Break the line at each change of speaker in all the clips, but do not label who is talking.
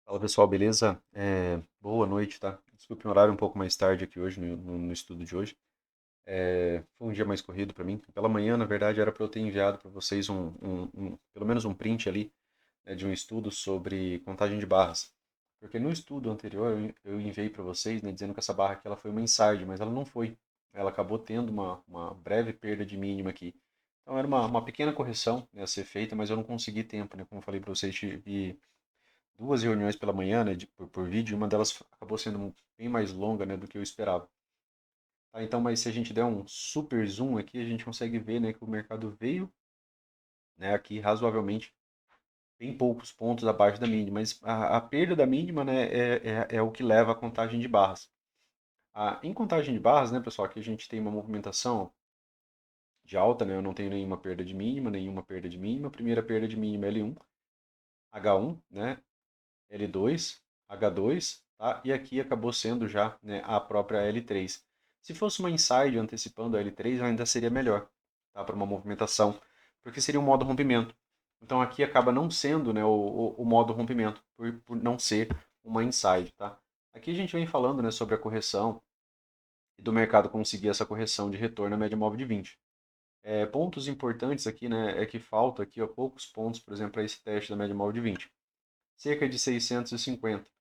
Fala pessoal, beleza? Boa noite, tá? Desculpe o horário um pouco mais tarde aqui hoje, no estudo de hoje. Foi um dia mais corrido para mim. Pela manhã, na verdade, era para eu ter enviado para vocês pelo menos um print ali, né, de um estudo sobre contagem de barras. Porque no estudo anterior eu enviei para vocês, né, dizendo que essa barra aqui ela foi uma inside, mas ela não foi. Ela acabou tendo uma breve perda de mínima aqui. Então era uma pequena correção, né, a ser feita, mas eu não consegui tempo, né? Como eu falei para vocês, tive duas reuniões pela manhã, né, por vídeo, e uma delas acabou sendo bem mais longa, né, do que eu esperava. Tá, então, mas se a gente der um super zoom aqui, a gente consegue ver, né, que o mercado veio, né, aqui razoavelmente bem poucos pontos abaixo da mínima, mas a perda da mínima, né, é o que leva à contagem de barras. Em contagem de barras, né, pessoal, aqui a gente tem uma movimentação de alta, né, eu não tenho nenhuma perda de mínima, nenhuma perda de mínima. Primeira perda de mínima L1, H1, né, L2, H2, tá? E aqui acabou sendo já, né, a própria L3. Se fosse uma inside antecipando a L3, ainda seria melhor, tá? Para uma movimentação, porque seria um modo rompimento. Então aqui acaba não sendo, né, o modo rompimento, por não ser uma inside, tá? Aqui a gente vem falando, né, sobre a correção e do mercado conseguir essa correção de retorno à média móvel de 20. Pontos importantes aqui, né, é que falta aqui ó, poucos pontos, por exemplo, para esse teste da média móvel de 20. Cerca de 650.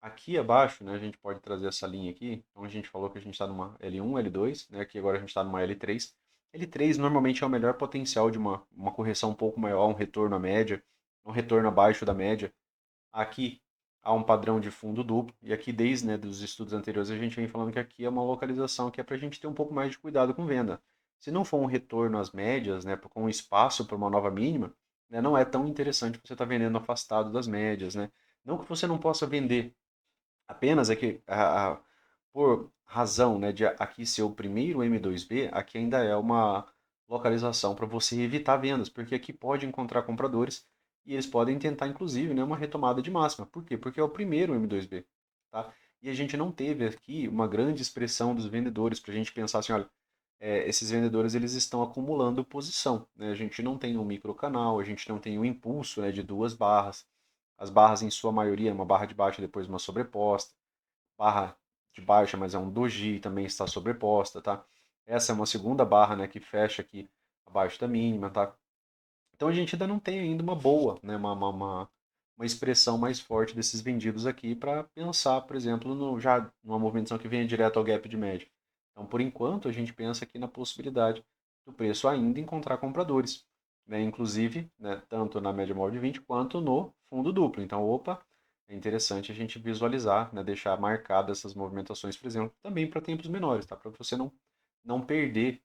Aqui abaixo, né, a gente pode trazer essa linha aqui. Então a gente falou que a gente está numa L1, L2, né, aqui agora a gente está numa L3. L3 normalmente é o melhor potencial de uma correção um pouco maior, um retorno à média, um retorno abaixo da média. Aqui há um padrão de fundo duplo, e aqui desde, né, dos estudos anteriores a gente vem falando que aqui é uma localização que é para a gente ter um pouco mais de cuidado com venda. Se não for um retorno às médias, né, com espaço para uma nova mínima, né, não é tão interessante você estar vendendo afastado das médias. Né? Não que você não possa vender, apenas é que, por razão, né, de aqui ser o primeiro M2B, aqui ainda é uma localização para você evitar vendas, porque aqui pode encontrar compradores e eles podem tentar, inclusive, né, uma retomada de máxima. Por quê? Porque é o primeiro M2B. Tá? E a gente não teve aqui uma grande expressão dos vendedores para a gente pensar assim, olha, esses vendedores eles estão acumulando posição. Né? A gente não tem um microcanal, a gente não tem um impulso, né, de duas barras. As barras, em sua maioria, uma barra de baixa depois uma sobreposta. Barra de baixa, mas é um doji, também está sobreposta, tá? Essa é uma segunda barra, né, que fecha aqui abaixo da mínima, tá? Então a gente ainda não tem ainda uma boa, né, uma expressão mais forte desses vendidos aqui para pensar, por exemplo, já numa movimentação que venha direto ao gap de média. Então, por enquanto, a gente pensa aqui na possibilidade do preço ainda encontrar compradores, né, inclusive, né, tanto na média móvel de 20 quanto no fundo duplo. Então, opa, é interessante a gente visualizar, né, deixar marcadas essas movimentações, por exemplo, também para tempos menores, tá? Para você não perder,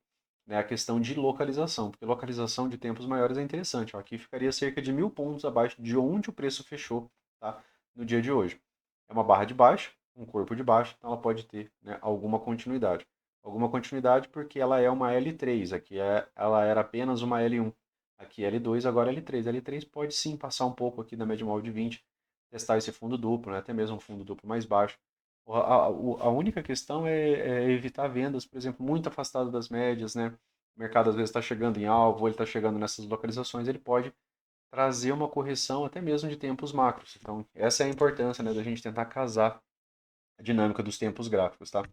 né, a questão de localização, porque localização de tempos maiores é interessante. Ó, aqui ficaria cerca de 1.000 pontos abaixo de onde o preço fechou, tá, no dia de hoje. É uma barra de baixa, um corpo de baixa, então ela pode ter, né, alguma continuidade. Alguma continuidade porque ela é uma L3, aqui ela era apenas uma L1. Aqui L2, agora L3. L3 pode sim passar um pouco aqui da média móvel de 20, testar esse fundo duplo, né, até mesmo um fundo duplo mais baixo. A única questão é evitar vendas, por exemplo, muito afastado das médias, né? O mercado às vezes está chegando em alvo, ou ele está chegando nessas localizações, ele pode trazer uma correção até mesmo de tempos macros. Então, essa é a importância, né, da gente tentar casar a dinâmica dos tempos gráficos, tá?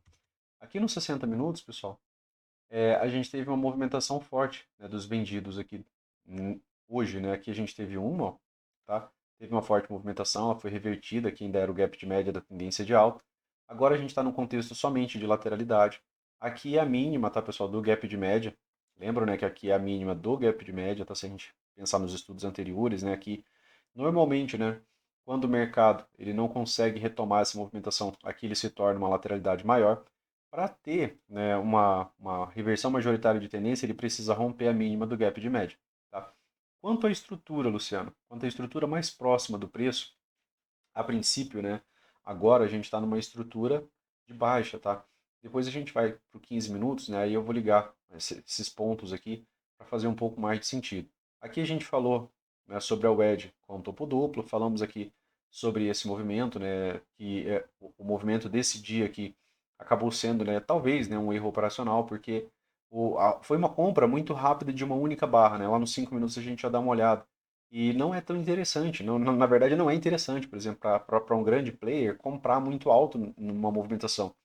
Aqui nos 60 minutos, pessoal, a gente teve uma movimentação forte, né, dos vendidos aqui hoje, né? Aqui a gente teve uma, ó, tá? Teve uma forte movimentação, ela foi revertida, aqui ainda era o gap de média da tendência de alta. Agora a gente está num contexto somente de lateralidade. Aqui é a mínima, tá, pessoal, do gap de média. Lembram, né, que aqui é a mínima do gap de média, tá? Se a gente pensar nos estudos anteriores, né, aqui normalmente, né, quando o mercado ele não consegue retomar essa movimentação, aqui ele se torna uma lateralidade maior. Para ter, né, uma reversão majoritária de tendência, ele precisa romper a mínima do gap de média. Tá? Quanto à estrutura, Luciano, quanto à estrutura mais próxima do preço, a princípio, né, agora a gente está numa estrutura de baixa. Tá? Depois a gente vai para 15 minutos, né, aí eu vou ligar esses pontos aqui para fazer um pouco mais de sentido. Aqui a gente falou, né, sobre a wedge com topo duplo, falamos aqui sobre esse movimento, né, que é o movimento desse dia aqui acabou sendo, né, talvez, né, um erro operacional, porque foi uma compra muito rápida de uma única barra. Né, lá nos 5 minutos a gente já dá uma olhada. E não é tão interessante, na verdade não é interessante, por exemplo, para um grande player comprar muito alto numa movimentação.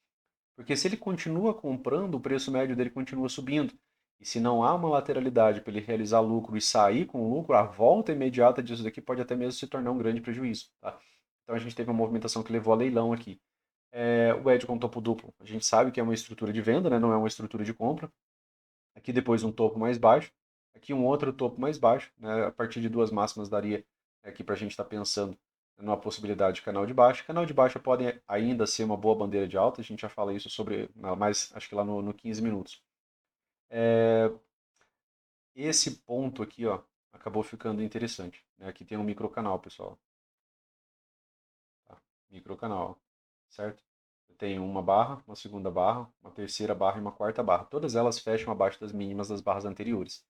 Porque se ele continua comprando, o preço médio dele continua subindo. E se não há uma lateralidade para ele realizar lucro e sair com lucro, a volta imediata disso daqui pode até mesmo se tornar um grande prejuízo. Tá? Então a gente teve uma movimentação que levou a leilão aqui. O edge com topo duplo, a gente sabe que é uma estrutura de venda, né? Não é uma estrutura de compra. Aqui depois um topo mais baixo, aqui um outro topo mais baixo, né? A partir de duas máximas daria aqui para a gente estar pensando numa possibilidade de canal de baixa. Canal de baixa pode ainda ser uma boa bandeira de alta, a gente já fala isso sobre, mais acho que lá no 15 minutos. Esse ponto aqui, ó, acabou ficando interessante, né? Aqui tem um microcanal, pessoal. Tá? Microcanal, certo? Eu tenho uma barra, uma segunda barra, uma terceira barra e uma quarta barra. Todas elas fecham abaixo das mínimas das barras anteriores.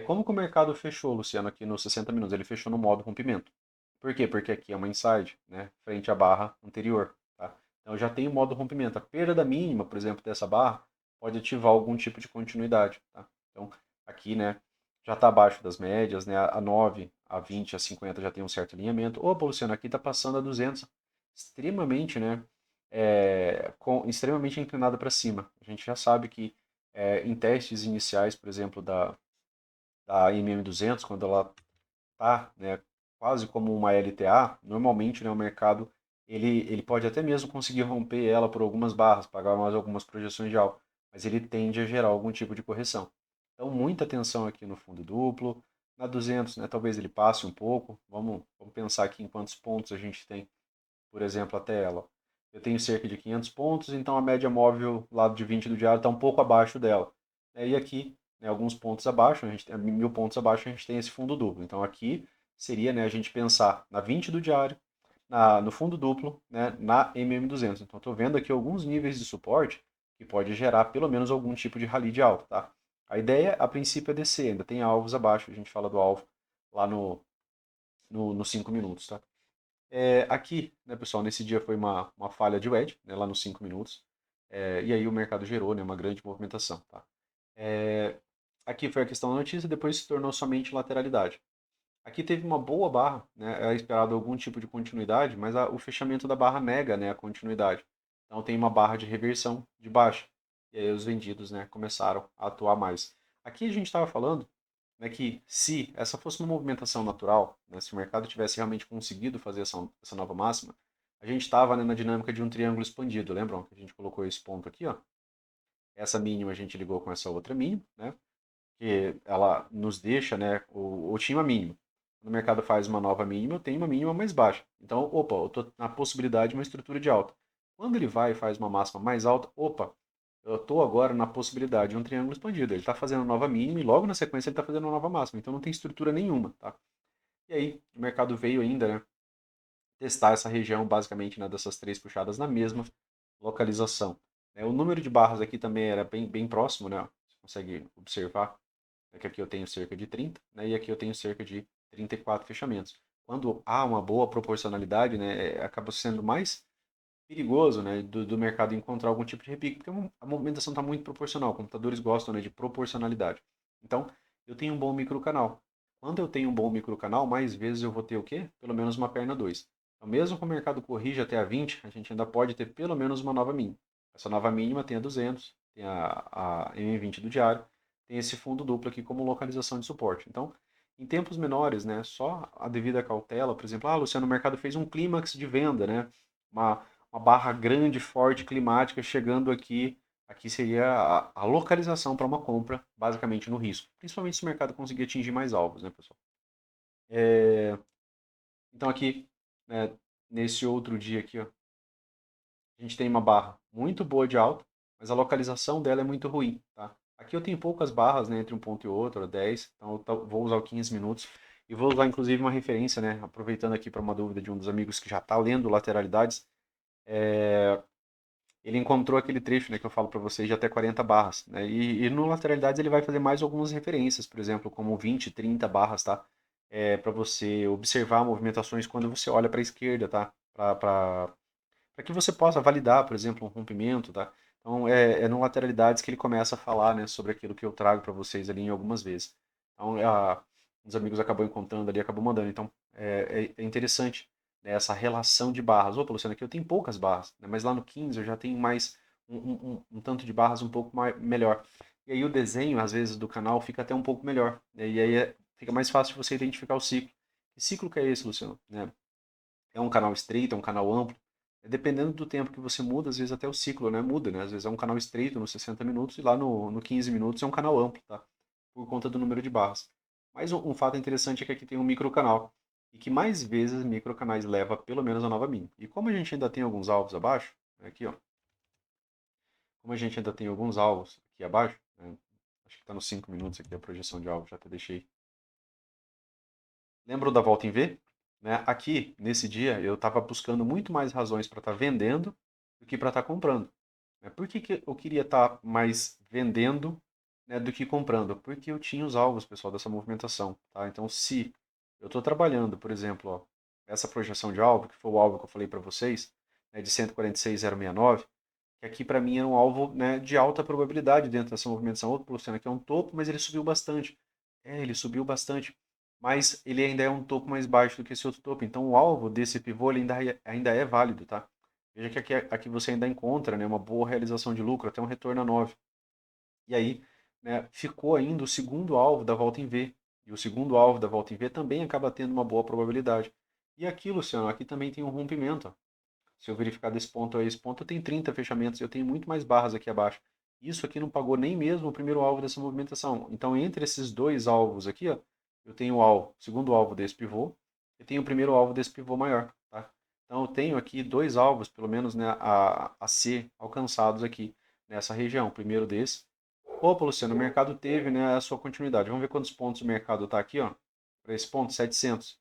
Como que o mercado fechou, Luciano, aqui nos 60 minutos? Ele fechou no modo rompimento. Por quê? Porque aqui é uma inside, né? Frente à barra anterior, tá? Então eu já tenho o modo rompimento. A perda da mínima, por exemplo, dessa barra, pode ativar algum tipo de continuidade, tá? Então aqui, né, já está abaixo das médias, né? A 9, a 20, a 50 já tem um certo alinhamento. Opa, Luciano, aqui está passando a 200. Extremamente, né? Extremamente inclinada para cima. A gente já sabe que em testes iniciais, por exemplo, da MM200, quando ela está, né, quase como uma LTA, normalmente, né, o mercado ele pode até mesmo conseguir romper ela por algumas barras, pagar mais algumas projeções de alta, mas ele tende a gerar algum tipo de correção. Então, muita atenção aqui no fundo duplo. Na 200, né, talvez ele passe um pouco. Vamos pensar aqui em quantos pontos a gente tem, por exemplo, até ela. Eu tenho cerca de 500 pontos, então a média móvel lado de 20 do diário está um pouco abaixo dela. E aqui, né, alguns pontos abaixo, a gente tem 1000 pontos abaixo, a gente tem esse fundo duplo. Então aqui seria, né, a gente pensar na 20 do diário, no fundo duplo, né, na MM200. Então estou vendo aqui alguns níveis de suporte que pode gerar pelo menos algum tipo de rally de alta, tá? A ideia, a princípio, é descer, ainda tem alvos abaixo, a gente fala do alvo lá no 5 minutos, tá? Aqui, né, pessoal, nesse dia foi uma falha de wedge, né, lá nos 5 minutos, e aí o mercado gerou, né, uma grande movimentação. Tá? Aqui foi a questão da notícia, depois se tornou somente lateralidade. Aqui teve uma boa barra, né, é esperado algum tipo de continuidade, mas o fechamento da barra nega, né, a continuidade. Então tem uma barra de reversão de baixa, e aí os vendidos, né, começaram a atuar mais. Aqui a gente estava falando, né, que se essa fosse uma movimentação natural, né, se o mercado tivesse realmente conseguido fazer essa nova máxima, a gente estava, né, na dinâmica de um triângulo expandido, lembram que a gente colocou esse ponto aqui, ó? Essa mínima a gente ligou com essa outra mínima, né? Que ela nos deixa, né, o tinha uma mínima. Quando o mercado faz uma nova mínima, eu tenho uma mínima mais baixa. Então, opa, eu estou na possibilidade de uma estrutura de alta. Quando ele vai e faz uma máxima mais alta, opa, eu estou agora na possibilidade de um triângulo expandido. Ele está fazendo uma nova mínima e logo na sequência ele está fazendo uma nova máxima. Então não tem estrutura nenhuma, tá? E aí, o mercado veio ainda, né, testar essa região, basicamente, né, dessas três puxadas na mesma localização. O número de barras aqui também era bem próximo, né? Você consegue observar, né, que aqui eu tenho cerca de 30, né, e aqui eu tenho cerca de 34 fechamentos. Quando há uma boa proporcionalidade, né, acaba sendo mais perigoso, né, do mercado encontrar algum tipo de repique, porque a movimentação está muito proporcional. Computadores gostam, né, de proporcionalidade. Então, eu tenho um bom microcanal. Quando eu tenho um bom microcanal, mais vezes eu vou ter o quê? Pelo menos uma perna 2. Então, mesmo que o mercado corrija até a 20, a gente ainda pode ter pelo menos uma nova mínima. Essa nova mínima tem a 200, tem a M20 do diário, tem esse fundo duplo aqui como localização de suporte. Então, em tempos menores, né, só a devida cautela, por exemplo, Luciano, o mercado fez um clímax de venda, né, uma barra grande, forte, climática chegando aqui. Aqui seria a localização para uma compra, basicamente no risco. Principalmente se o mercado conseguir atingir mais alvos, né, pessoal? Então aqui, né, nesse outro dia aqui, ó, a gente tem uma barra muito boa de alta, mas a localização dela é muito ruim, tá? Aqui eu tenho poucas barras, né, entre um ponto e outro, 10, então eu vou usar o 15 minutos. E vou usar inclusive uma referência, né, aproveitando aqui para uma dúvida de um dos amigos que já está lendo lateralidades. Ele encontrou aquele trecho, né, que eu falo para vocês de até 40 barras, né? E no lateralidades ele vai fazer mais algumas referências, por exemplo, como 20, 30 barras, tá? Para você observar movimentações quando você olha para a esquerda, tá? Para que você possa validar, por exemplo, um rompimento, tá? Então é no lateralidades que ele começa a falar, né, sobre aquilo que eu trago para vocês ali em algumas vezes. Então um dos amigos acabou encontrando ali, acabou mandando. Então, é interessante, né, essa relação de barras. Opa, Luciano, aqui eu tenho poucas barras, né, mas lá no 15 eu já tenho mais um tanto de barras um pouco melhor. E aí o desenho, às vezes, do canal fica até um pouco melhor, né, e aí fica mais fácil de você identificar o ciclo. Que ciclo que é esse, Luciano? Né? É um canal estreito, é um canal amplo? Dependendo do tempo que você muda, às vezes até o ciclo, né, muda, né? Às vezes é um canal estreito nos 60 minutos e lá no 15 minutos é um canal amplo, tá? Por conta do número de barras. Mas um fato interessante é que aqui tem um microcanal e que mais vezes microcanais leva pelo menos a nova mínima. E como a gente ainda tem alguns alvos abaixo, né, aqui ó, como a gente ainda tem alguns alvos aqui abaixo, né, acho que está nos 5 minutos aqui a projeção de alvo, já até deixei. Lembram da volta em V? Né? Aqui, nesse dia, eu estava buscando muito mais razões para estar vendendo do que para estar comprando. Né? Por que eu queria estar mais vendendo, né, do que comprando? Porque eu tinha os alvos, pessoal, dessa movimentação. Tá? Então, se eu estou trabalhando, por exemplo, ó, essa projeção de alvo, que foi o alvo que eu falei para vocês, né, de 146,069, que aqui para mim era um alvo, né, de alta probabilidade dentro dessa movimentação. Outro Luciano, aqui é um topo, mas ele subiu bastante. Ele subiu bastante, mas ele ainda é um topo mais baixo do que esse outro topo. Então o alvo desse pivô ele ainda é válido, tá? Veja que aqui você ainda encontra, né, uma boa realização de lucro, até um retorno a 9. E aí, né, ficou ainda o segundo alvo da volta em V. E o segundo alvo da volta em V também acaba tendo uma boa probabilidade. E aqui, Luciano, aqui também tem um rompimento. Ó. Se eu verificar desse ponto a esse ponto, eu tenho 30 fechamentos, eu tenho muito mais barras aqui abaixo. Isso aqui não pagou nem mesmo o primeiro alvo dessa movimentação. Então, entre esses dois alvos aqui, ó, eu tenho o segundo alvo desse pivô, e tenho o primeiro alvo desse pivô maior. Tá? Então, eu tenho aqui dois alvos, pelo menos, né, a ser alcançados aqui nessa região. O primeiro desse. Opa, Luciano, o mercado teve, né, a sua continuidade. Vamos ver quantos pontos o mercado está aqui, ó. Para esse ponto, 700.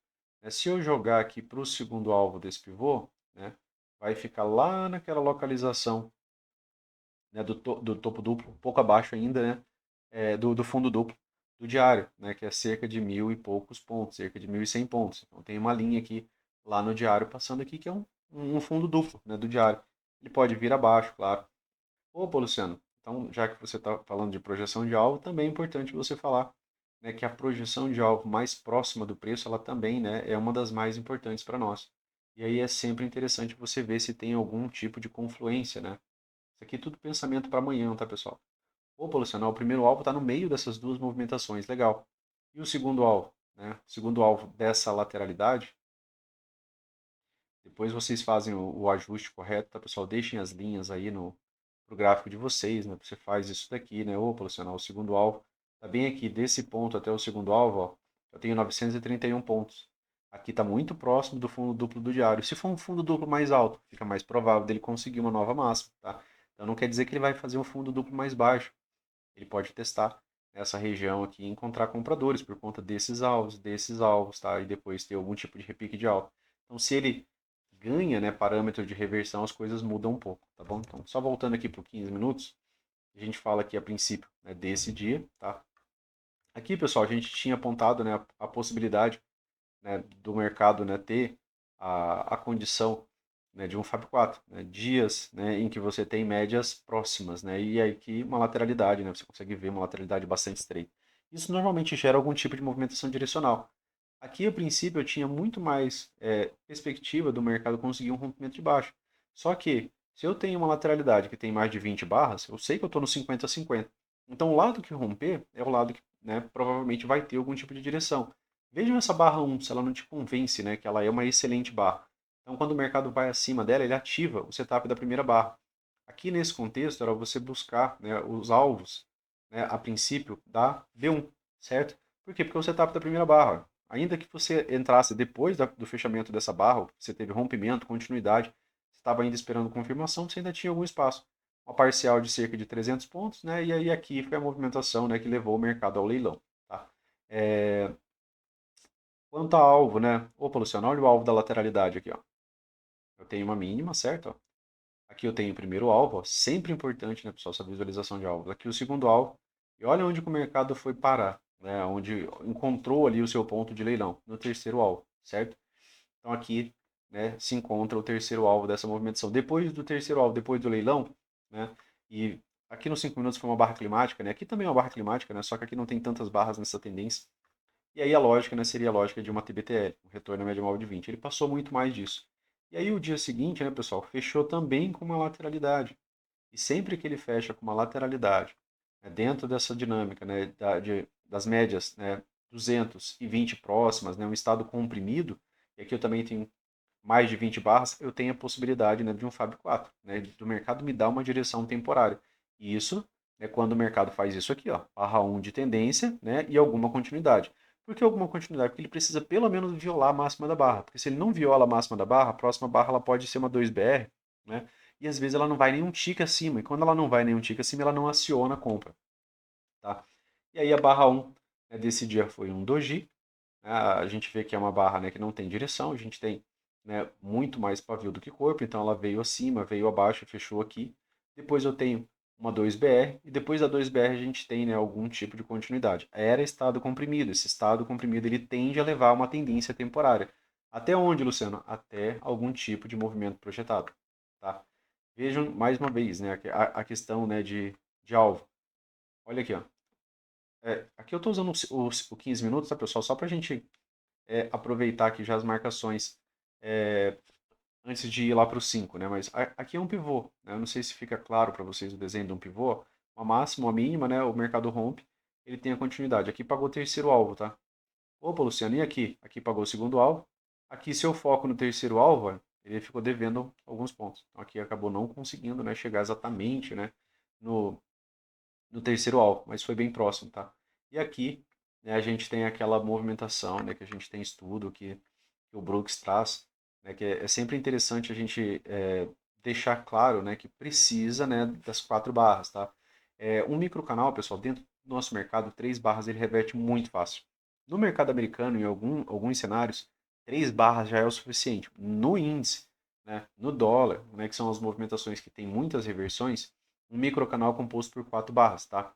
Se eu jogar aqui para o segundo alvo desse pivô, né, vai ficar lá naquela localização, né, do topo duplo, um pouco abaixo ainda, né, do fundo duplo do diário, né, que é cerca de 1.000 e poucos pontos, cerca de 1.100 pontos. Então tem uma linha aqui lá no diário passando aqui que é um fundo duplo, né, do diário. Ele pode vir abaixo, claro. Opa, Luciano, então já que você está falando de projeção de alvo, também é importante você falar, né, que a projeção de alvo mais próxima do preço, ela também, né, é uma das mais importantes para nós. E aí é sempre interessante você ver se tem algum tipo de confluência, né? Isso aqui é tudo pensamento para amanhã, tá, pessoal? Opa, Luciano, o primeiro alvo está no meio dessas duas movimentações, legal. E o segundo alvo, né? O segundo alvo dessa lateralidade, depois vocês fazem o ajuste correto, tá, pessoal? Deixem as linhas aí no pro gráfico de vocês, né? Você faz isso daqui, né? Opa, Luciano, o segundo alvo tá bem aqui, desse ponto até o segundo alvo, ó, eu tenho 931 pontos. Aqui está muito próximo do fundo duplo do diário. Se for um fundo duplo mais alto, fica mais provável dele conseguir uma nova máxima, tá? Então não quer dizer que ele vai fazer um fundo duplo mais baixo. Ele pode testar essa região aqui e encontrar compradores por conta desses alvos, tá? E depois ter algum tipo de repique de alta. Então, se ele ganha, né, parâmetro de reversão, as coisas mudam um pouco, tá bom? Então, só voltando aqui para 15 minutos, a gente fala aqui a princípio, né, desse dia, tá? Aqui, pessoal, a gente tinha apontado, né, a possibilidade, né, do mercado, né, ter a condição, né, de um Fab 4, né, dias, né, em que você tem médias próximas, né, e aí que uma lateralidade, né, você consegue ver uma lateralidade bastante estreita. Isso normalmente gera algum tipo de movimentação direcional. Aqui, a princípio, eu tinha muito mais perspectiva do mercado conseguir um rompimento de baixo. Só que, se eu tenho uma lateralidade que tem mais de 20 barras, eu sei que eu estou no 50-50. Então, o lado que romper é o lado que, né, provavelmente vai ter algum tipo de direção. Vejam essa barra 1, se ela não te convence, né, que ela é uma excelente barra. Então, quando o mercado vai acima dela, ele ativa o setup da primeira barra. Aqui, nesse contexto, era você buscar, né, os alvos, né, a princípio, da B1, certo? Por quê? Porque é o setup da primeira barra. Ainda que você entrasse depois do fechamento dessa barra, você teve rompimento, continuidade, você estava ainda esperando confirmação, você ainda tinha algum espaço. Uma parcial de cerca de 300 pontos, né? E aí aqui foi a movimentação, né, que levou o mercado ao leilão. Tá? Quanto a alvo, né? Opa, Luciano, olha o alvo da lateralidade aqui. Ó. Eu tenho uma mínima, certo? Ó. Aqui eu tenho o primeiro alvo, ó. Sempre importante, né, pessoal, essa visualização de alvos. Aqui o segundo alvo. E olha onde que o mercado foi parar, né? Onde encontrou ali o seu ponto de leilão, no terceiro alvo, certo? Então aqui, né, se encontra o terceiro alvo dessa movimentação. Depois do terceiro alvo, depois do leilão, né, e aqui nos 5 minutos foi uma barra climática, né, aqui também é uma barra climática, né, só que aqui não tem tantas barras nessa tendência. E aí a lógica, né, seria a lógica de uma TBTL, um retorno à média móvel de 20. Ele passou muito mais disso. E aí o dia seguinte, né, pessoal, fechou também com uma lateralidade. E sempre que ele fecha com uma lateralidade, né, dentro dessa dinâmica, né, das médias, né, 220 próximas, né, um estado comprimido, e aqui eu também tenho mais de 20 barras, eu tenho a possibilidade, né, de um Fab 4, né, do mercado me dar uma direção temporária. E isso é quando o mercado faz isso aqui, ó, barra 1 de tendência, né, e alguma continuidade. Por que alguma continuidade? Porque ele precisa pelo menos violar a máxima da barra. Porque se ele não viola a máxima da barra, a próxima barra ela pode ser uma 2BR, né? E às vezes ela não vai nenhum tique acima. E quando ela não vai nenhum tique acima, ela não aciona a compra, tá? E aí a barra 1, né, desse dia foi um doji. A gente vê que é uma barra, né, que não tem direção, a gente tem, né, muito mais pavio do que corpo, então ela veio acima, veio abaixo e fechou aqui. Depois eu tenho uma 2BR, e depois da 2BR a gente tem, né, algum tipo de continuidade. Era estado comprimido, esse estado comprimido ele tende a levar a uma tendência temporária. Até onde, Luciano? Até algum tipo de movimento projetado, tá? Vejam mais uma vez, né, a questão, né, de alvo. Olha aqui, ó. Aqui eu estou usando o 15 minutos, tá, pessoal? Só para a gente aproveitar aqui já as marcações é, antes de ir lá para o 5, né? Mas aqui é um pivô, né? Eu não sei se fica claro para vocês o desenho de um pivô. Uma máxima, uma mínima, né? O mercado rompe, ele tem a continuidade. Aqui pagou o terceiro alvo, tá? Opa, Luciano, e aqui? Aqui pagou o segundo alvo. Aqui, se eu foco no terceiro alvo, ó, ele ficou devendo alguns pontos. Então aqui acabou não conseguindo, né, chegar exatamente, né, no, no terceiro alvo, mas foi bem próximo, tá? E aqui, né, a gente tem aquela movimentação, né, que a gente tem estudo que o Brooks traz, né, que é sempre interessante a gente deixar claro, né, que precisa, né, das 4 barras, tá? Um microcanal, pessoal, dentro do nosso mercado, 3 barras ele reverte muito fácil. No mercado americano, em alguns cenários, 3 barras já é o suficiente. No índice, né, no dólar, né, que são as movimentações que tem muitas reversões, um microcanal composto por 4 barras, tá?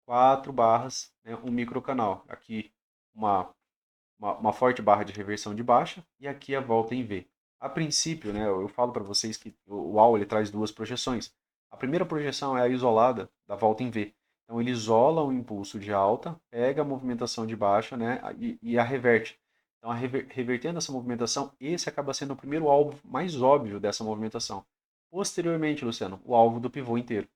4 barras, né, um microcanal. Aqui uma forte barra de reversão de baixa e aqui a volta em V. A princípio, né, eu falo para vocês que o AL ele traz 2 projeções. A primeira projeção é a isolada da volta em V. Então ele isola o impulso de alta, pega a movimentação de baixa, né, e a reverte. Então, revertendo essa movimentação, esse acaba sendo o primeiro alvo mais óbvio dessa movimentação. Posteriormente, Luciano, o alvo do pivô inteiro,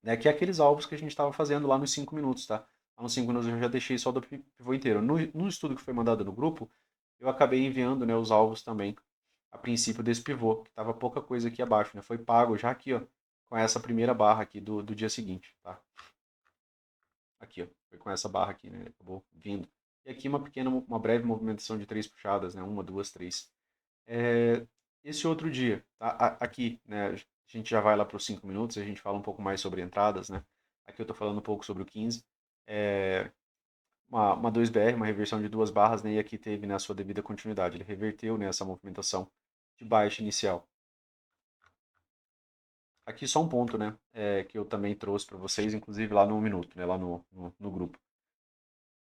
né, que é aqueles alvos que a gente estava fazendo lá nos 5 minutos, tá? Lá nos 5 minutos eu já deixei só do pivô inteiro. No estudo que foi mandado no grupo, eu acabei enviando, né, os alvos também, a princípio desse pivô, que estava pouca coisa aqui abaixo, né? Foi pago já aqui, ó, com essa primeira barra aqui do dia seguinte, tá? Aqui, ó, foi com essa barra aqui, né? Acabou vindo. E aqui uma breve movimentação de 3 puxadas, né? Uma, duas, três. É, esse outro dia, tá? Aqui, né, a gente já vai lá para os 5 minutos, a gente fala um pouco mais sobre entradas, né? Aqui eu estou falando um pouco sobre o 15. É, uma 2BR, uma reversão de 2 barras, né? E aqui teve, né, a sua devida continuidade. Ele reverteu, né, essa movimentação de baixa inicial. Aqui só um ponto, né? Que eu também trouxe para vocês, inclusive lá no 1 minuto, né? Lá no grupo.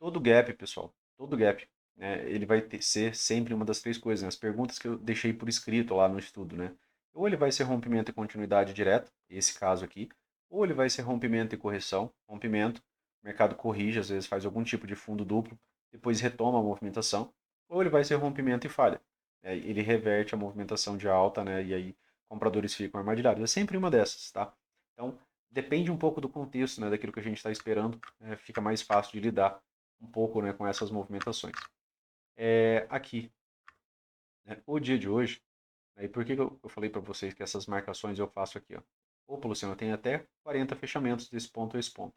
Todo gap, pessoal, todo gap, né, ele vai ser sempre uma das 3 coisas, né, as perguntas que eu deixei por escrito lá no estudo, né? Ou ele vai ser rompimento e continuidade direto, esse caso aqui, ou ele vai ser rompimento e correção, rompimento, o mercado corrige, às vezes faz algum tipo de fundo duplo, depois retoma a movimentação, ou ele vai ser rompimento e falha. Ele reverte a movimentação de alta, né? E aí compradores ficam armadilhados. É sempre uma dessas, tá? Então, depende um pouco do contexto, né, daquilo que a gente está esperando, fica mais fácil de lidar um pouco, né, com essas movimentações. Aqui, né, o dia de hoje, né, e por que eu falei para vocês que essas marcações eu faço aqui? Ó. Opa, Luciano, eu tenho até 40 fechamentos desse ponto a esse ponto.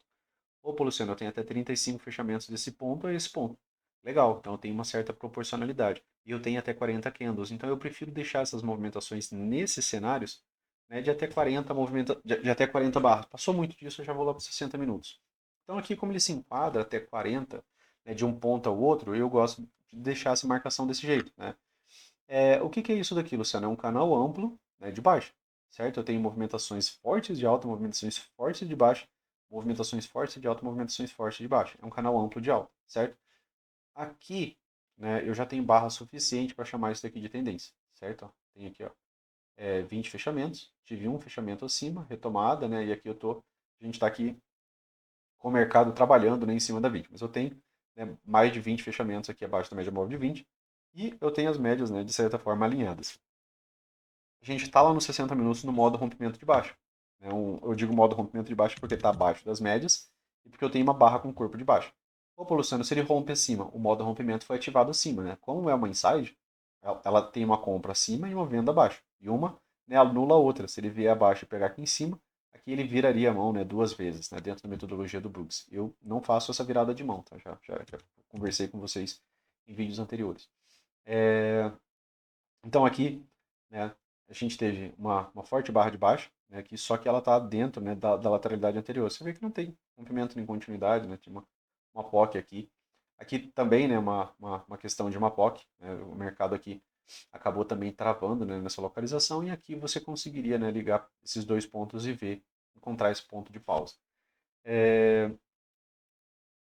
Opa, Luciano, eu tenho até 35 fechamentos desse ponto a esse ponto. Legal, então eu tenho uma certa proporcionalidade. E eu tenho até 40 candles. Então eu prefiro deixar essas movimentações nesses cenários, né, de até 40 de até 40 barras. Passou muito disso, eu já vou lá para 60 minutos. Então aqui, como ele se enquadra até 40, né, de um ponto ao outro, eu gosto de deixar essa marcação desse jeito, né? O que que é isso daqui, Luciano? É um canal amplo, né, de baixa, certo? Eu tenho movimentações fortes de alta, movimentações fortes de baixa, movimentações fortes de alta, movimentações fortes de baixa. É um canal amplo de alta, certo? Aqui, né, eu já tenho barra suficiente para chamar isso daqui de tendência, certo? Ó, tem aqui, ó, 20 fechamentos, tive um fechamento acima, retomada, né? E aqui a gente está aqui com o mercado trabalhando, né, em cima da 20. Mas eu tenho né, mais de 20 fechamentos aqui abaixo da média móvel de 20, e eu tenho as médias, né, de certa forma alinhadas. A gente está lá nos 60 minutos no modo rompimento de baixo. Né? Eu digo modo rompimento de baixo porque está abaixo das médias e porque eu tenho uma barra com corpo de baixo. Opa, Luciano, se ele rompe acima, o modo rompimento foi ativado acima. Né? Como é uma inside, ela tem uma compra acima e uma venda abaixo. E uma, né, anula a outra. Se ele vier abaixo e pegar aqui em cima, aqui ele viraria a mão, né, duas vezes, né, dentro da metodologia do Brooks. Eu não faço essa virada de mão, tá? Já conversei com vocês em vídeos anteriores. Então aqui, né, a gente teve uma forte barra de baixa, né, aqui, só que ela está dentro, né, da lateralidade anterior. Você vê que não tem comprimento nem continuidade, né, tem uma POC aqui. Aqui também, né, uma questão de uma POC, né, o mercado aqui acabou também travando, né, nessa localização, e aqui você conseguiria, né, ligar esses dois pontos e ver, encontrar esse ponto de pausa.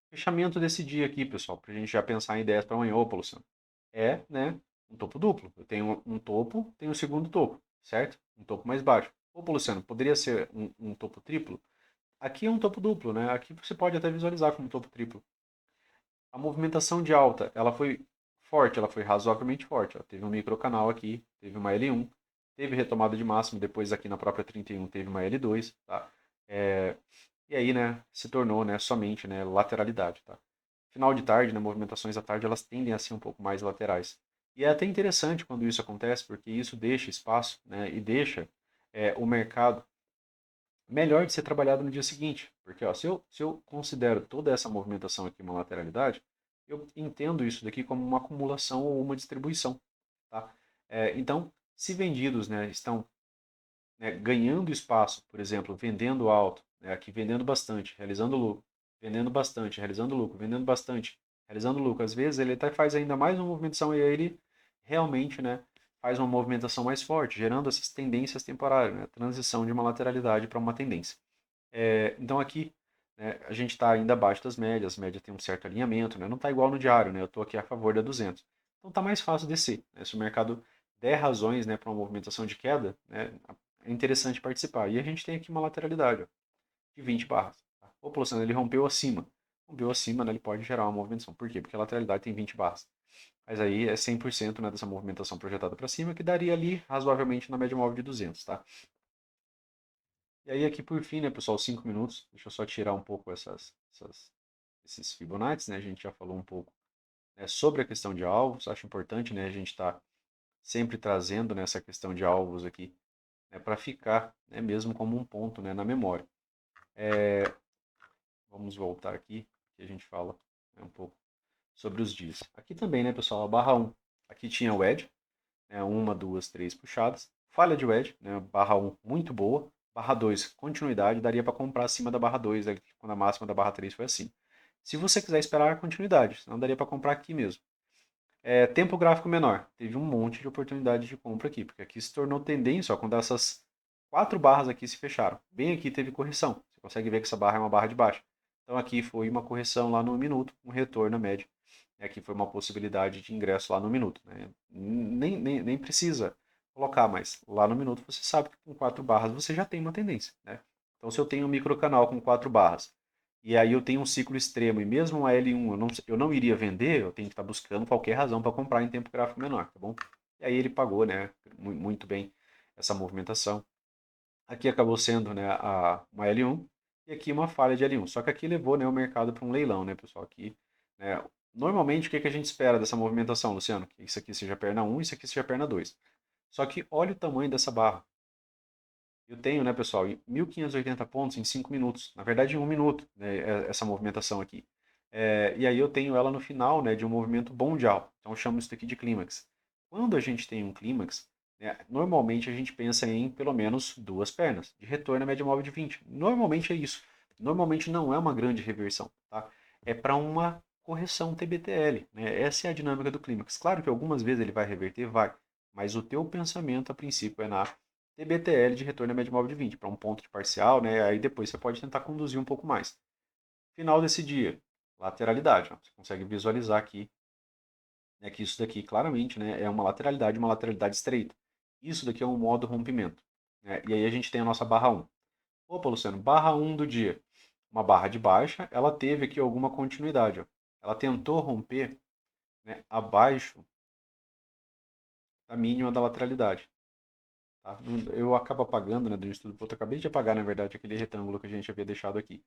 Fechamento desse dia aqui, pessoal, para a gente já pensar em ideias para amanhã, opa, Luciano. É, né, um topo duplo. Eu tenho um topo, tenho o segundo topo, certo? Um topo mais baixo. Opa, Luciano, poderia ser um topo triplo? Aqui é um topo duplo, né? Aqui você pode até visualizar como topo triplo. A movimentação de alta, ela foi forte, ela foi razoavelmente forte. Ó. Teve um microcanal aqui, teve uma L1, teve retomada de máximo, depois aqui na própria 31 teve uma L2, tá? E aí, né, se tornou, né, somente, né, lateralidade, tá? Final de tarde, né, movimentações à tarde, elas tendem a ser um pouco mais laterais. E é até interessante quando isso acontece, porque isso deixa espaço, né, e deixa o mercado melhor de ser trabalhado no dia seguinte. Porque ó, se eu considero toda essa movimentação aqui uma lateralidade, eu entendo isso daqui como uma acumulação ou uma distribuição. Tá? Então, se vendidos, né, estão, né, ganhando espaço, por exemplo, vendendo alto, né, aqui vendendo bastante, realizando lucro, vendendo bastante, realizando lucro, vendendo bastante, realizando lucro. Às vezes ele até faz ainda mais uma movimentação e aí ele realmente, né, faz uma movimentação mais forte, gerando essas tendências temporárias, né, transição de uma lateralidade para uma tendência. Então aqui, né, a gente está ainda abaixo das médias, a média tem um certo alinhamento, né, não está igual no diário, né, eu estou aqui a favor da 200. Então está mais fácil descer. Né, se o mercado der razões, né, para uma movimentação de queda, né, é interessante participar. E a gente tem aqui uma lateralidade ó, de 20 barras. Tá? Opa, Luciano, ele rompeu acima. Rompeu acima, né, ele pode gerar uma movimentação. Por quê? Porque a lateralidade tem 20 barras. Mas aí é 100% né, dessa movimentação projetada para cima, que daria ali razoavelmente na média móvel de 200. Tá? E aí aqui por fim, né, pessoal, 5 minutos. Deixa eu só tirar um pouco esses Fibonacci, né? A gente já falou um pouco né, sobre a questão de alvos. Acho importante, né, a gente estar sempre trazendo nessa questão de alvos aqui, né, para ficar, né, mesmo como um ponto, né, na memória. Vamos voltar aqui, que a gente fala né, um pouco sobre os dias. Aqui também, né, pessoal, a barra 1. Aqui tinha o edge, né, uma, duas, três puxadas. Falha de wedge, né, barra 1 muito boa. Barra 2, continuidade, daria para comprar acima da barra 2, né, quando a máxima da barra 3 foi assim. Se você quiser esperar a continuidade, senão daria para comprar aqui mesmo. Tempo gráfico menor, teve um monte de oportunidade de compra aqui, porque aqui se tornou tendência ó, quando essas 4 barras aqui se fecharam. Bem aqui teve correção, você consegue ver que essa barra é uma barra de baixa. Então aqui foi uma correção lá no minuto, um retorno médio. E aqui foi uma possibilidade de ingresso lá no minuto. Né? Nem precisa colocar, mas lá no minuto você sabe que com 4 barras você já tem uma tendência. Né? Então se eu tenho um microcanal com 4 barras, e aí eu tenho um ciclo extremo, e mesmo uma L1 eu não iria vender, eu tenho que estar buscando qualquer razão para comprar em tempo gráfico menor, tá bom? E aí ele pagou, né, muito bem essa movimentação. Aqui acabou sendo, né, uma L1 e aqui uma falha de L1. Só que aqui levou, né, o mercado para um leilão, né, pessoal? Aqui, né, normalmente o que a gente espera dessa movimentação, Luciano? Que isso aqui seja perna 1 e isso aqui seja perna 2. Só que olha o tamanho dessa barra. Eu tenho, né, pessoal, 1.580 pontos em 5 minutos. Na verdade, em 1 minuto, né, essa movimentação aqui. E aí eu tenho ela no final, né, de um movimento bom de alta. Então eu chamo isso aqui de clímax. Quando a gente tem um clímax, né, normalmente a gente pensa em pelo menos 2 pernas, de retorno à média móvel de 20. Normalmente é isso. Normalmente não é uma grande reversão. Tá? É para uma correção TBTL. Né? Essa é a dinâmica do clímax. Claro que algumas vezes ele vai reverter, vai. Mas o teu pensamento, a princípio, é na TBTL de retorno à média móvel de 20, para um ponto de parcial, né? Aí depois você pode tentar conduzir um pouco mais. Final desse dia, lateralidade. Ó. Você consegue visualizar aqui né, que isso daqui claramente né, é uma lateralidade estreita. Isso daqui é um modo rompimento. Né? E aí a gente tem a nossa barra 1. Opa, Luciano, barra 1 do dia. Uma barra de baixa, ela teve aqui alguma continuidade. Ó. ela tentou romper, né, abaixo da mínima da lateralidade. Tá? Eu acabo apagando, né, do estudo ponto. Eu acabei de apagar, na verdade, aquele retângulo que a gente havia deixado aqui.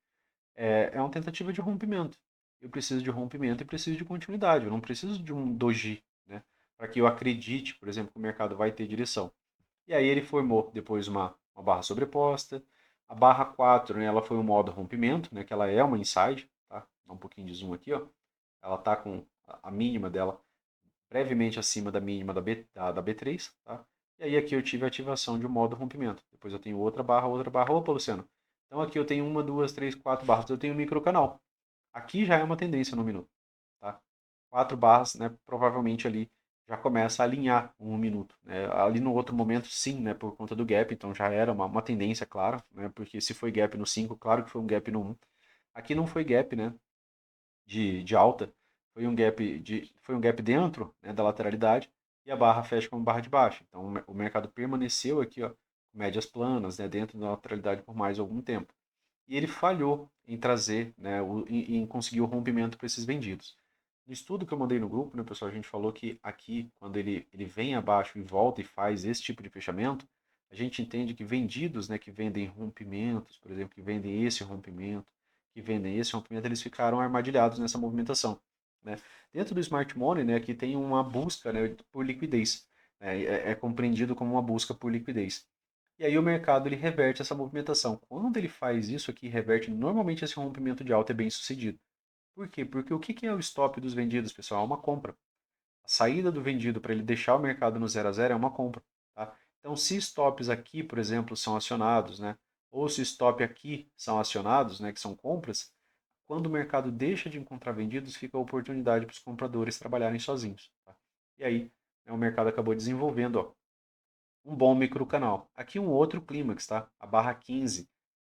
É uma tentativa de rompimento. Eu preciso de rompimento e preciso de continuidade. Eu não preciso de um doji, né, para que eu acredite, por exemplo, que o mercado vai ter direção. E aí ele formou depois uma barra sobreposta. A barra 4, né, ela foi um modo rompimento, né, que ela é uma inside. Tá? Dá um pouquinho de zoom aqui. Ó. Ela está com a mínima dela brevemente acima da mínima da B3, tá? E aí aqui eu tive a ativação de um modo rompimento. Depois eu tenho outra barra, outra barra. Opa, Luciano. Então aqui eu tenho uma, duas, três, quatro barras. Eu tenho um microcanal. Aqui já é uma tendência no minuto, tá? Quatro barras, né? Provavelmente ali já começa a alinhar um minuto. Né? Ali no outro momento, sim, né? Por conta do gap, então já era uma tendência clara, né? Porque se foi gap no 5, claro que foi um gap no 1. Aqui não foi gap, né? De alta, foi um gap dentro, né, da lateralidade e a barra fecha como barra de baixa. Então o mercado permaneceu aqui, ó, médias planas, né, dentro da lateralidade por mais algum tempo. E ele falhou em trazer, né, em conseguir o rompimento para esses vendidos. No estudo que eu mandei no grupo, né, pessoal, a gente falou que aqui, quando ele vem abaixo e volta e faz esse tipo de fechamento, a gente entende que vendidos, né, que vendem rompimentos, por exemplo, que vendem esse rompimento, que vendem esse rompimento, eles ficaram armadilhados nessa movimentação. Né? Dentro do Smart Money, né, aqui tem uma busca, né, por liquidez. Né? É compreendido como uma busca por liquidez. E aí o mercado ele reverte essa movimentação. Quando ele faz isso aqui, reverte, normalmente esse rompimento de alta é bem sucedido. Por quê? Porque o que é o stop dos vendidos, pessoal? É uma compra. A saída do vendido para ele deixar o mercado no zero a zero é uma compra. Tá? Então, se stops aqui, por exemplo, são acionados, né? Ou se stop aqui são acionados, né? Que são compras, quando o mercado deixa de encontrar vendidos, fica a oportunidade para os compradores trabalharem sozinhos. Tá? E aí, né, o mercado acabou desenvolvendo, ó, um bom microcanal. Aqui um outro clímax, tá? A barra 15.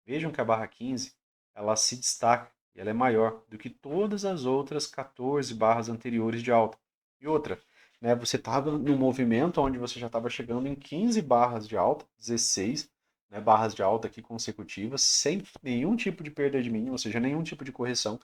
Vejam que a barra 15 ela se destaca e ela é maior do que todas as outras 14 barras anteriores de alta. E outra, né, você estava no movimento onde você já estava chegando em 15 barras de alta, 16, né, barras de alta aqui consecutivas, sem nenhum tipo de perda de mínimo, ou seja, nenhum tipo de correção.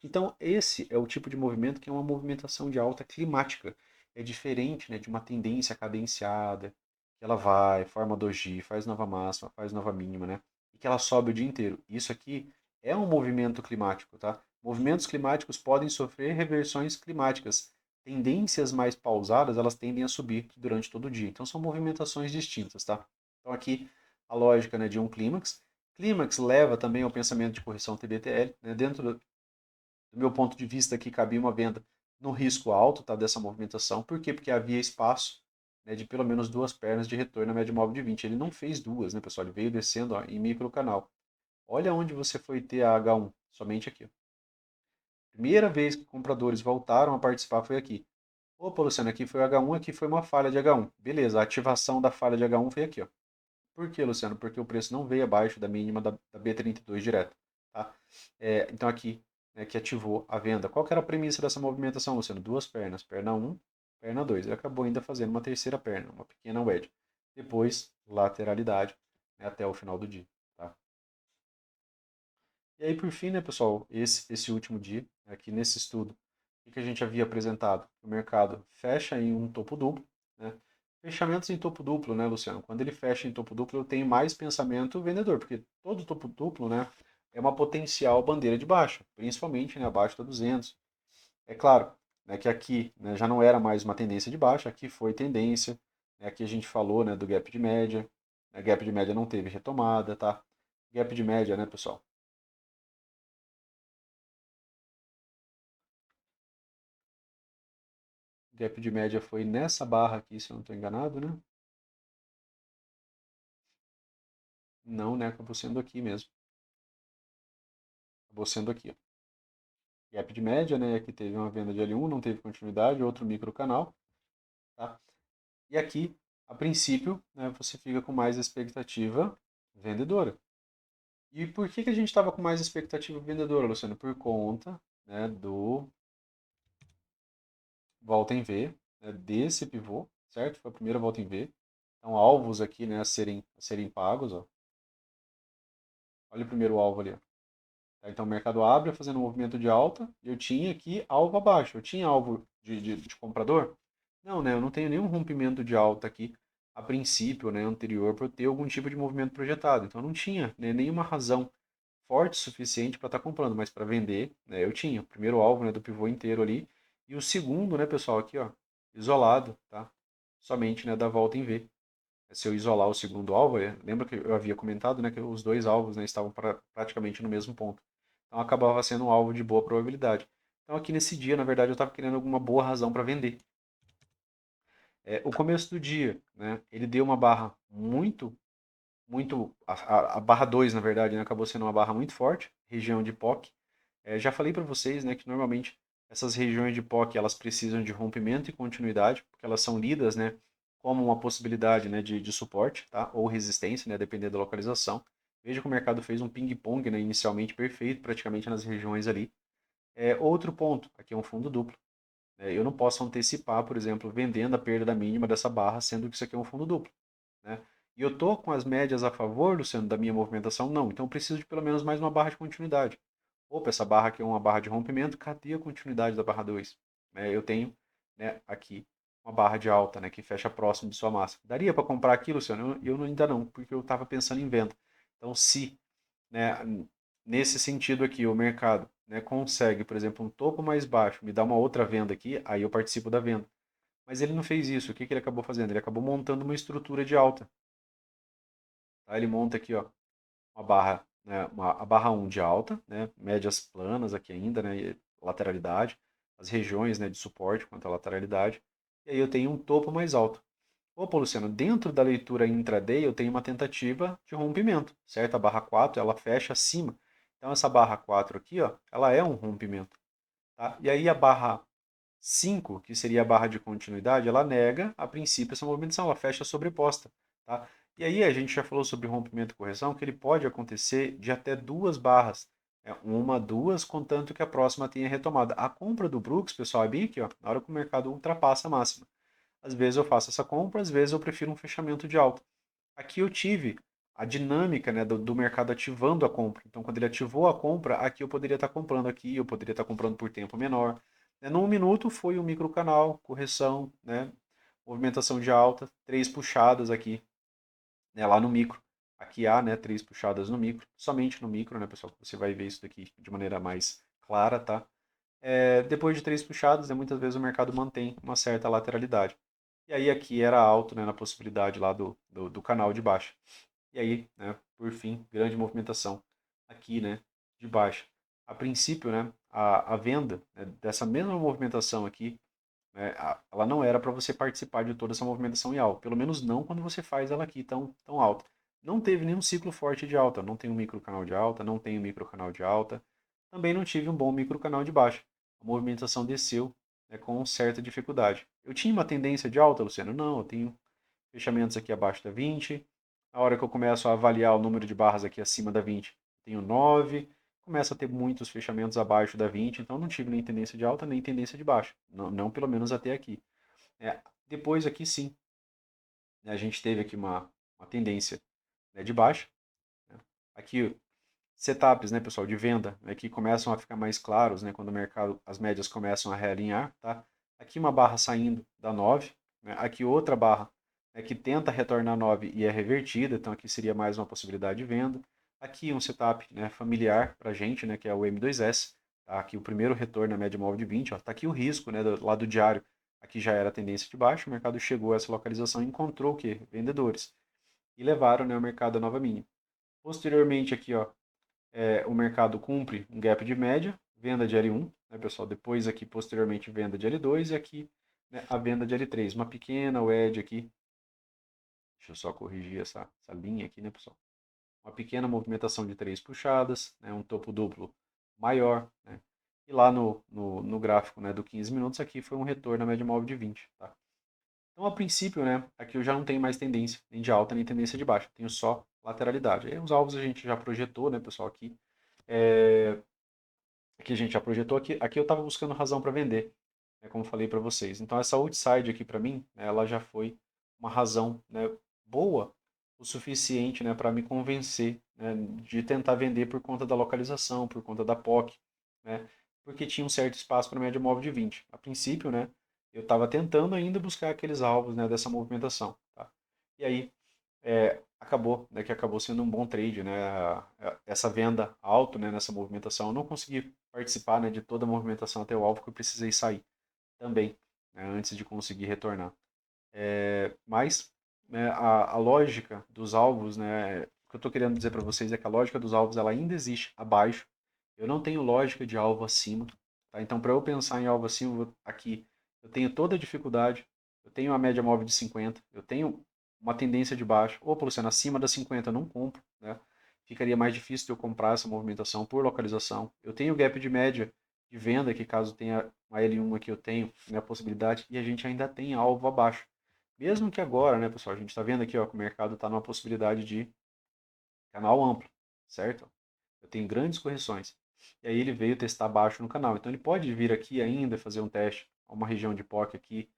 Então, esse é o tipo de movimento que é uma movimentação de alta climática. É diferente, né, de uma tendência cadenciada, que ela vai, forma doji, faz nova máxima, faz nova mínima, né? E que ela sobe o dia inteiro. Isso aqui é um movimento climático, tá? Movimentos climáticos podem sofrer reversões climáticas. Tendências mais pausadas, elas tendem a subir durante todo o dia. Então são movimentações distintas, tá? Então aqui a lógica, né, de um clímax. Clímax leva também ao pensamento de correção TBTL, né? Dentro do meu ponto de vista aqui cabia uma venda no risco alto, tá, dessa movimentação. Por quê? Porque havia espaço, né, de pelo menos duas pernas de retorno na média móvel de 20. Ele não fez duas, né, pessoal? Ele veio descendo, ó, em micro canal. Olha onde você foi ter a H1, somente aqui. Ó. Primeira vez que compradores voltaram a participar foi aqui. Opa, Luciano, aqui foi o H1, aqui foi uma falha de H1. Beleza, a ativação da falha de H1 foi aqui. Ó. Por que, Luciano? Porque o preço não veio abaixo da mínima da B32 direto. Tá? Então aqui, né, que ativou a venda. Qual que era a premissa dessa movimentação, Luciano? Duas pernas, perna 1, perna 2. Ele acabou ainda fazendo uma terceira perna, uma pequena wedge. Depois, lateralidade, né, até o final do dia. Tá? E aí, por fim, né, pessoal, esse último dia, aqui nesse estudo, o que a gente havia apresentado? O mercado fecha em um topo duplo, né? Fechamentos em topo duplo, né, Luciano? Quando ele fecha em topo duplo, eu tenho mais pensamento vendedor, porque todo topo duplo, né, é uma potencial bandeira de baixa, principalmente, né, abaixo da 200. É claro, né, que aqui, né, já não era mais uma tendência de baixa, aqui foi tendência, né, aqui a gente falou, né, do gap de média, né, gap de média não teve retomada, tá? Gap de média, né, pessoal? Gap de média foi nessa barra aqui, se eu não estou enganado, né? Não, né? Acabou sendo aqui mesmo. Acabou sendo aqui. Ó. Gap de média, né? Aqui teve uma venda de L1, não teve continuidade, outro micro canal. Tá? E aqui, a princípio, né, você fica com mais expectativa vendedora. E por que a gente estava com mais expectativa vendedora, Luciano? Por conta, né, do volta em V, né, desse pivô, certo? Foi a primeira volta em V. Então, alvos aqui, né, a serem pagos. Ó. Olha o primeiro alvo ali. Ó. Tá? Então o mercado abre fazendo um movimento de alta, e eu tinha aqui alvo abaixo. Eu tinha alvo de comprador? Não, né? Eu não tenho nenhum rompimento de alta aqui a princípio, né, anterior, para eu ter algum tipo de movimento projetado. Então eu não tinha, né, nenhuma razão forte o suficiente para estar comprando, mas para vender, né, eu tinha o primeiro alvo, né, do pivô inteiro ali, e o segundo, né, pessoal, aqui, ó, isolado, tá? Somente, né, da volta em V. Se eu isolar o segundo alvo, lembra que eu havia comentado, né, que os dois alvos, né, estavam praticamente no mesmo ponto. Então acabava sendo um alvo de boa probabilidade. Então aqui nesse dia, na verdade, eu estava querendo alguma boa razão para vender. O começo do dia, né, ele deu uma barra muito, a barra 2 na verdade, né, acabou sendo uma barra muito forte, região de POC. Já falei para vocês, né, que normalmente essas regiões de POC elas precisam de rompimento e continuidade, porque elas são lidas, né, como uma possibilidade, né, de suporte, tá? Ou resistência, né, dependendo da localização. Veja que o mercado fez um ping-pong, né, inicialmente perfeito, praticamente nas regiões ali. Outro ponto, aqui é um fundo duplo. Eu não posso antecipar, por exemplo, vendendo a perda mínima dessa barra, sendo que isso aqui é um fundo duplo, né? E eu estou com as médias a favor, Luciano, da minha movimentação? Não. Então eu preciso de pelo menos mais uma barra de continuidade. Opa, essa barra aqui é uma barra de rompimento, cadê a continuidade da barra 2? Eu tenho, né, aqui uma barra de alta, né, que fecha próximo de sua máxima. Daria para comprar aqui, Luciano? Ainda não, porque eu estava pensando em venda. Então, se, né, nesse sentido aqui o mercado, né, consegue, por exemplo, um topo mais baixo, me dá uma outra venda aqui, aí eu participo da venda. Mas ele não fez isso. O que que ele acabou fazendo? Ele acabou montando uma estrutura de alta. Tá? Ele monta aqui, ó, uma barra, né, a barra 1 de alta, né, médias planas aqui ainda, né, e lateralidade, as regiões, né, de suporte quanto à lateralidade, e aí eu tenho um topo mais alto. Opa, Luciano, dentro da leitura intraday eu tenho uma tentativa de rompimento, certo? A barra 4 ela fecha acima. Então essa barra 4 aqui, ó, ela é um rompimento. Tá? E aí a barra 5, que seria a barra de continuidade, ela nega, a princípio, essa movimentação, ela fecha sobreposta. Tá? E aí a gente já falou sobre rompimento e correção, que ele pode acontecer de até duas barras. Uma, duas, contanto que a próxima tenha retomada. A compra do Brooks, pessoal, é bem aqui, ó, na hora que o mercado ultrapassa a máxima. Às vezes eu faço essa compra, às vezes eu prefiro um fechamento de alta. Aqui eu tive a dinâmica, né, do mercado ativando a compra. Então, quando ele ativou a compra, aqui eu poderia estar comprando aqui, eu poderia estar comprando por tempo menor. No 1 minuto foi um microcanal, correção, né, movimentação de alta, três puxadas aqui, né, lá no micro. Aqui há, né, três puxadas no micro, somente no micro, né, pessoal? Você vai ver isso daqui de maneira mais clara, tá? Depois de três puxadas, né, muitas vezes o mercado mantém uma certa lateralidade. E aí aqui era alto, né, na possibilidade lá do canal de baixa. E aí, né, por fim, grande movimentação aqui, né, de baixa. A princípio, né, a venda, né, dessa mesma movimentação aqui, né, ela não era para você participar de toda essa movimentação em alta. Pelo menos não quando você faz ela aqui tão alta. Não teve nenhum ciclo forte de alta. Não tem um micro canal de alta, não tem um micro canal de alta. Também não tive um bom micro canal de baixa. A movimentação desceu, né, com certa dificuldade. Eu tinha uma tendência de alta, Luciano? Não, eu tenho fechamentos aqui abaixo da 20. A hora que eu começo a avaliar o número de barras aqui acima da 20, tenho 9. Começa a ter muitos fechamentos abaixo da 20, então não tive nem tendência de alta nem tendência de baixa. Não, não pelo menos até aqui. Depois aqui sim, né, a gente teve aqui uma tendência, né, de baixa. Né. Aqui setups, né, pessoal, de venda, né, que começam a ficar mais claros, né, quando o mercado, as médias começam a realinhar, tá? Aqui uma barra saindo da 9, né, aqui outra barra, né, que tenta retornar 9 e é revertida, então aqui seria mais uma possibilidade de venda. Aqui um setup, né, familiar para a gente, né, que é o M2S, tá? Aqui o primeiro retorno na média móvel de 20, ó, tá aqui o risco, né, do lado diário, aqui já era a tendência de baixo, o mercado chegou a essa localização e encontrou o quê? Vendedores. E levaram, né, o mercado a nova mínima. Posteriormente aqui, ó, o mercado cumpre um gap de média, venda de L1, né, pessoal? Depois aqui, posteriormente, venda de L2 e aqui, né, a venda de L3. Uma pequena wedge aqui. Deixa eu só corrigir essa linha aqui, né, pessoal? Uma pequena movimentação de três puxadas, né, um topo duplo maior, né? E lá no gráfico, né, do 15 minutos, aqui foi um retorno na média móvel de 20, tá? Então, a princípio, né, aqui eu já não tenho mais tendência, nem de alta, nem tendência de baixa. Tenho só lateralidade. Aí, os alvos a gente já projetou, né, pessoal, aqui. É, Aqui a gente já projetou. Aqui eu estava buscando razão para vender, né, como falei para vocês. Então, essa outside aqui para mim, né, ela já foi uma razão, né, boa o suficiente, né, para me convencer, né, de tentar vender por conta da localização, por conta da POC, né, porque tinha um certo espaço para média móvel de 20. A princípio, né, eu estava tentando ainda buscar aqueles alvos, né, dessa movimentação, tá? E aí acabou, né, que acabou sendo um bom trade, né, essa venda alta, né, nessa movimentação. Eu não consegui participar, né, de toda a movimentação até o alvo, que eu precisei sair também, né, antes de conseguir retornar. Mas né, a lógica dos alvos, né, o que eu estou querendo dizer para vocês é que a lógica dos alvos ela ainda existe abaixo. Eu não tenho lógica de alvo acima. Tá? Então, para eu pensar em alvo acima, aqui eu tenho toda a dificuldade. Eu tenho a média móvel de 50, eu tenho uma tendência de baixo. Opa, Luciano, acima das 50 eu não compro. Né? Ficaria mais difícil de eu comprar essa movimentação por localização. Eu tenho o gap de média de venda, que caso tenha uma L1 aqui eu tenho né, a possibilidade, e a gente ainda tem alvo abaixo. Mesmo que agora, né, pessoal, a gente está vendo aqui ó, que o mercado está numa possibilidade de canal amplo, certo? Eu tenho grandes correções. E aí ele veio testar baixo no canal. Então ele pode vir aqui ainda fazer um teste, uma região de POC aqui,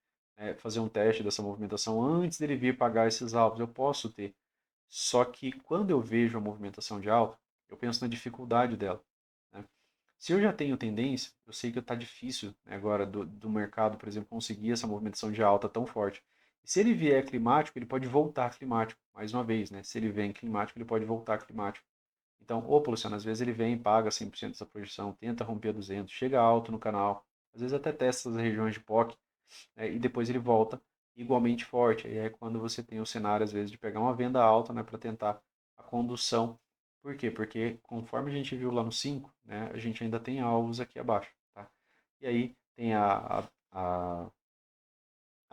fazer um teste dessa movimentação antes dele vir pagar esses alvos. Eu posso ter. Só que quando eu vejo a movimentação de alta, eu penso na dificuldade dela. Né? Se eu já tenho tendência, eu sei que está difícil né, agora do mercado, por exemplo, conseguir essa movimentação de alta tão forte. E se ele vier climático, ele pode voltar climático, mais uma vez, né? Se ele vem climático, ele pode voltar climático. Então, opa, Luciano, às vezes ele vem, paga 100% dessa projeção, tenta romper a 200, chega alto no canal, às vezes até testa as regiões de POC, né, e depois ele volta igualmente forte. Aí é quando você tem o cenário, às vezes, de pegar uma venda alta né, para tentar a condução. Por quê? Porque conforme a gente viu lá no 5, né, a gente ainda tem alvos aqui abaixo. Tá? E aí tem a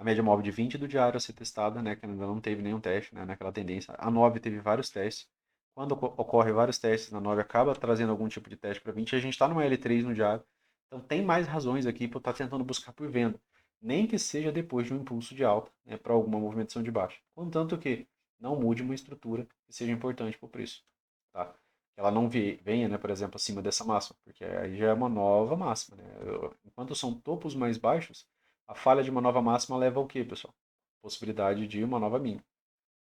média móvel de 20 do diário a ser testada, né, que ainda não teve nenhum teste né, naquela tendência. A 9 teve vários testes. Quando ocorre vários testes na 9, acaba trazendo algum tipo de teste para 20. A gente está numa L3 no diário. Então tem mais razões aqui para eu estar tentando buscar por venda. Nem que seja depois de um impulso de alta né, para alguma movimentação de baixa. Contanto que não mude uma estrutura que seja importante para o preço. Tá? Que ela não venha, né, por exemplo, acima dessa máxima, porque aí já é uma nova máxima. Né? Enquanto são topos mais baixos, a falha de uma nova máxima leva ao quê, pessoal? Possibilidade de uma nova mínima.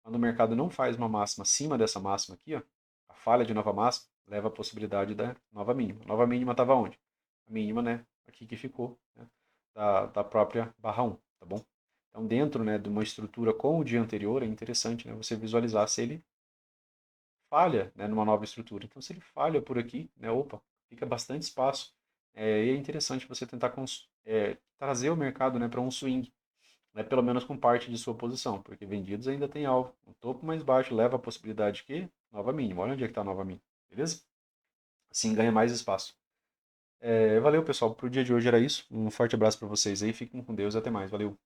Quando o mercado não faz uma máxima acima dessa máxima aqui, ó, a falha de nova máxima leva a possibilidade da nova mínima. A nova mínima estava onde? A mínima, né? Aqui que ficou, né? Da própria barra 1, tá bom? Então, dentro né, de uma estrutura com o dia anterior, é interessante né, você visualizar se ele falha né, numa nova estrutura. Então, se ele falha por aqui, né, opa, fica bastante espaço. E é interessante você tentar trazer o mercado né, para um swing, né, pelo menos com parte de sua posição, porque vendidos ainda tem alvo. Um topo mais baixo leva a possibilidade que nova mínima. Olha onde é que está a nova mínima, beleza? Assim ganha mais espaço. Valeu, pessoal. Para o dia de hoje era isso. Um forte abraço para vocês aí. Fiquem com Deus e até mais. Valeu.